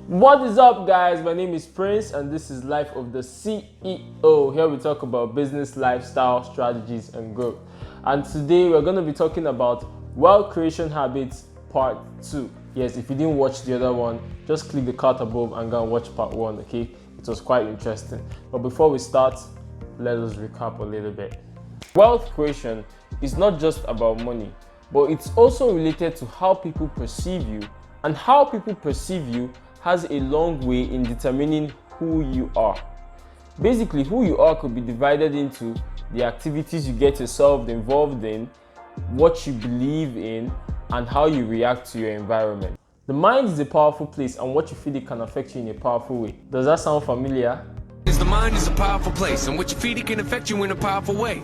What is up, guys? My name is Prince and this is Life of the CEO. Here we talk about business, lifestyle, strategies and growth. And today we're going to be talking about wealth creation habits part 2. Yes, if you didn't watch the other one, just click the card above and go and watch part 1, okay? It was quite interesting. But before we start, let us recap a little bit. Wealth creation is not just about money, but it's also related to how people perceive you, and how people perceive you has a long way in determining who you are. Basically, who you are could be divided into the activities you get yourself involved in, what you believe in, and how you react to your environment. The mind is a powerful place, and what you feed it can affect you in a powerful way. Does that sound familiar? The mind is a powerful place, and what you feed it can affect you in a powerful way.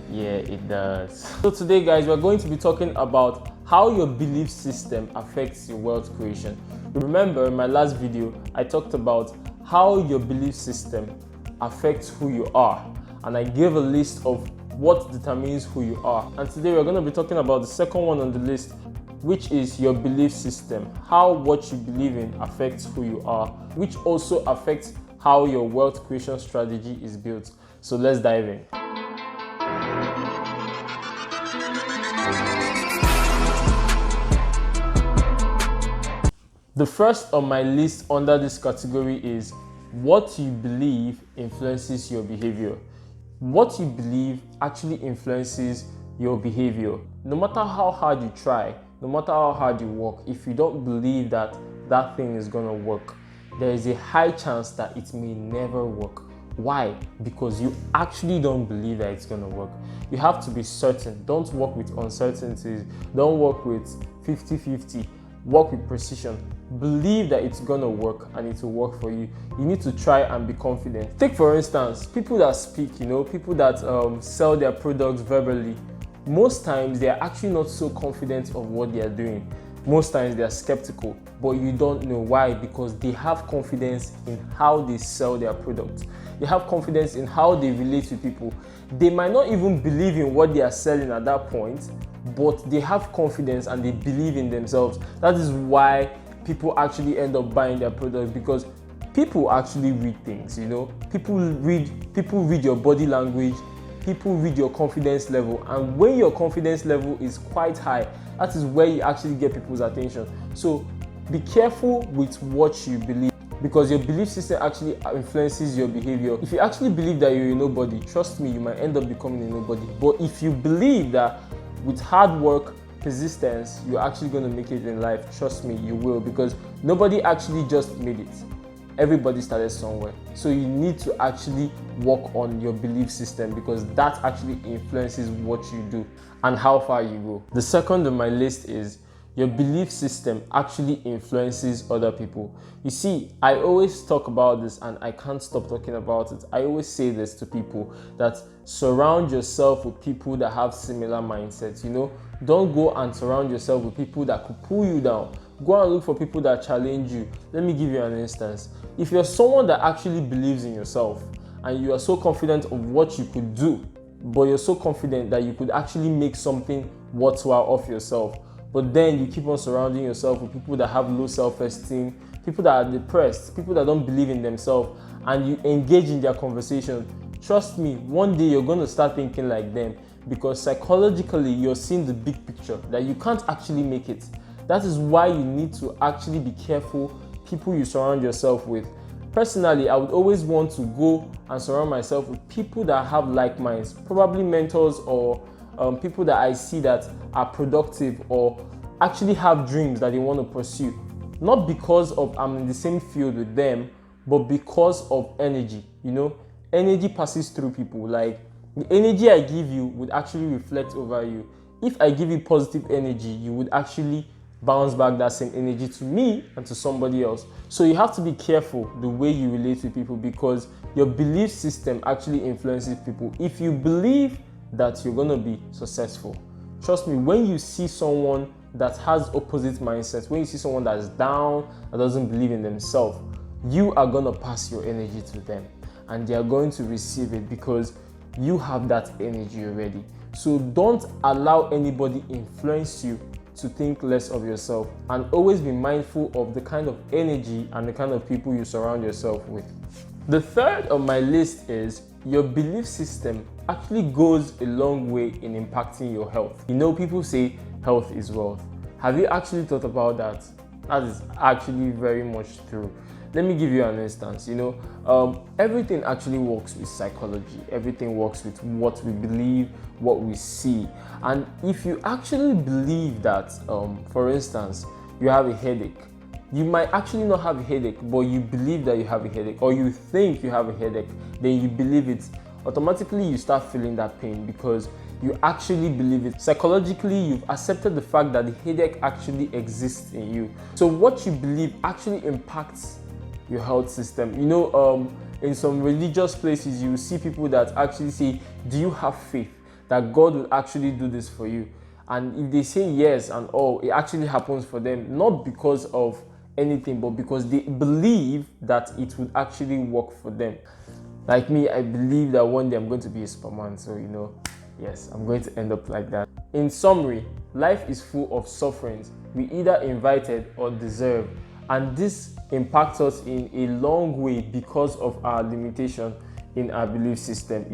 Yeah, it does. So today, guys, we're going to be talking about how your belief system affects your wealth creation. Remember, in my last video, I talked about how your belief system affects who you are, and I gave a list of what determines who you are. And today we're going to be talking about the second one on the list, which is your belief system, how what you believe in affects who you are, which also affects how your wealth creation strategy is built. So let's dive in. The first on my list under this category is what you believe influences your behavior. What you believe actually influences your behavior. No matter how hard you try, no matter how hard you work, if you don't believe that that thing is going to work, there is a high chance that it may never work. Why? Because you actually don't believe that it's going to work. You have to be certain. Don't work with uncertainties. Don't work with 50-50. Work with precision. Believe that it's gonna work and it will work for you. You need to try and be confident. Take for instance, people that speak, people that sell their products verbally. Most times they are actually not so confident of what they are doing. Most times they are skeptical, but you don't know why, because they have confidence in how they sell their products. They have confidence in how they relate to people. They might not even believe in what they are selling at that point, but they have confidence and they believe in themselves. That is why people actually end up buying their products, because people actually read things, People read your body language, people read your confidence level, and when your confidence level is quite high, that is where you actually get people's attention. So be careful with what you believe, because your belief system actually influences your behavior. If you actually believe that you're a nobody, trust me, you might end up becoming a nobody. But if you believe that with hard work, persistence, you're actually going to make it in life, trust me, you will, because nobody actually just made it. Everybody started somewhere. So you need to actually work on your belief system, because that actually influences what you do and how far you go. The second on my list is your belief system actually influences other people. You see, I always talk about this and I can't stop talking about it. I always say this to people, that surround yourself with people that have similar mindsets. Don't go and surround yourself with people that could pull you down. Go and look for people that challenge you. Let me give you an instance. If you're someone that actually believes in yourself and you are so confident of what you could do, but you're so confident that you could actually make something worthwhile of yourself, but then you keep on surrounding yourself with people that have low self-esteem, people that are depressed, people that don't believe in themselves, and you engage in their conversation, trust me, one day you're going to start thinking like them, because psychologically you're seeing the big picture, that you can't actually make it. That is why you need to actually be careful people you surround yourself with. Personally, I would always want to go and surround myself with people that have like minds, probably mentors or people that I see that are productive or actually have dreams that they want to pursue. Not because of I'm in the same field with them, but because of energy. Energy passes through people. Like, the energy I give you would actually reflect over you. If I give you positive energy, you would actually bounce back that same energy to me and to somebody else. So you have to be careful the way you relate to people, because your belief system actually influences people. If you believe that you're going to be successful, trust me, when you see someone that has opposite mindsets, when you see someone that's down, that doesn't believe in themselves, you are going to pass your energy to them and they are going to receive it, because you have that energy already. So don't allow anybody influence you to think less of yourself, and always be mindful of the kind of energy and the kind of people you surround yourself with. The third on my list is your belief system actually goes a long way in impacting your health. You know, people say health is wealth. Have you actually thought about that? That is actually very much true. Let me give you an instance. Everything actually works with psychology. Everything works with what we believe, what we see. And if you actually believe that, for instance, you have a headache, you might actually not have a headache, but you believe that you have a headache, or you think you have a headache, then you believe it. Automatically, you start feeling that pain because you actually believe it. Psychologically, you've accepted the fact that the headache actually exists in you. So what you believe actually impacts your health system. In some religious places, you will see people that actually say, do you have faith that God will actually do this for you? And if they say yes and all, it actually happens for them, not because of anything, but because they believe that it would actually work for them. Like me, I believe that one day I'm going to be a Superman, so yes, I'm going to end up like that. In summary, life is full of sufferings we either invited or deserve, and this impacts us in a long way because of our limitation in our belief system.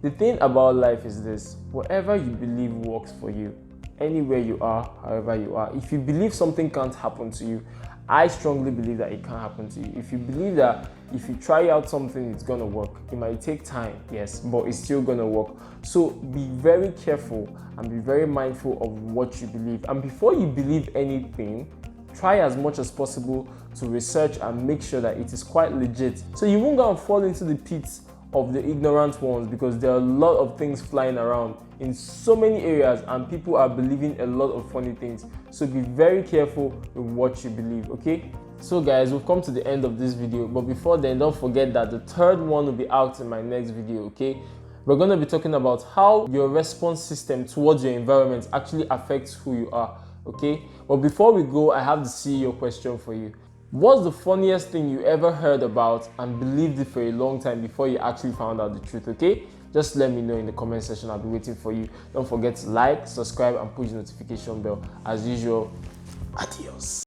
The thing about life is this: whatever you believe works for you, anywhere you are, however you are. If you believe something can't happen to you, I strongly believe that it can happen to you. If you believe that if you try out something, it's gonna work. It might take time, yes, but it's still gonna work. So be very careful and be very mindful of what you believe. And before you believe anything, try as much as possible to research and make sure that it is quite legit. So you won't go and fall into the pits of the ignorant ones, because there are a lot of things flying around in so many areas and people are believing a lot of funny things. So be very careful with what you believe, okay? So guys, we've come to the end of this video, but before then, don't forget that the third one will be out in my next video, okay? We're going to be talking about how your response system towards your environment actually affects who you are, okay? But before we go, I have the CEO question for you. What's the funniest thing you ever heard about and believed it for a long time before you actually found out the truth, okay? Just let me know in the comment section. I'll be waiting for you. Don't forget to like, subscribe, and push the notification bell. As usual, adios.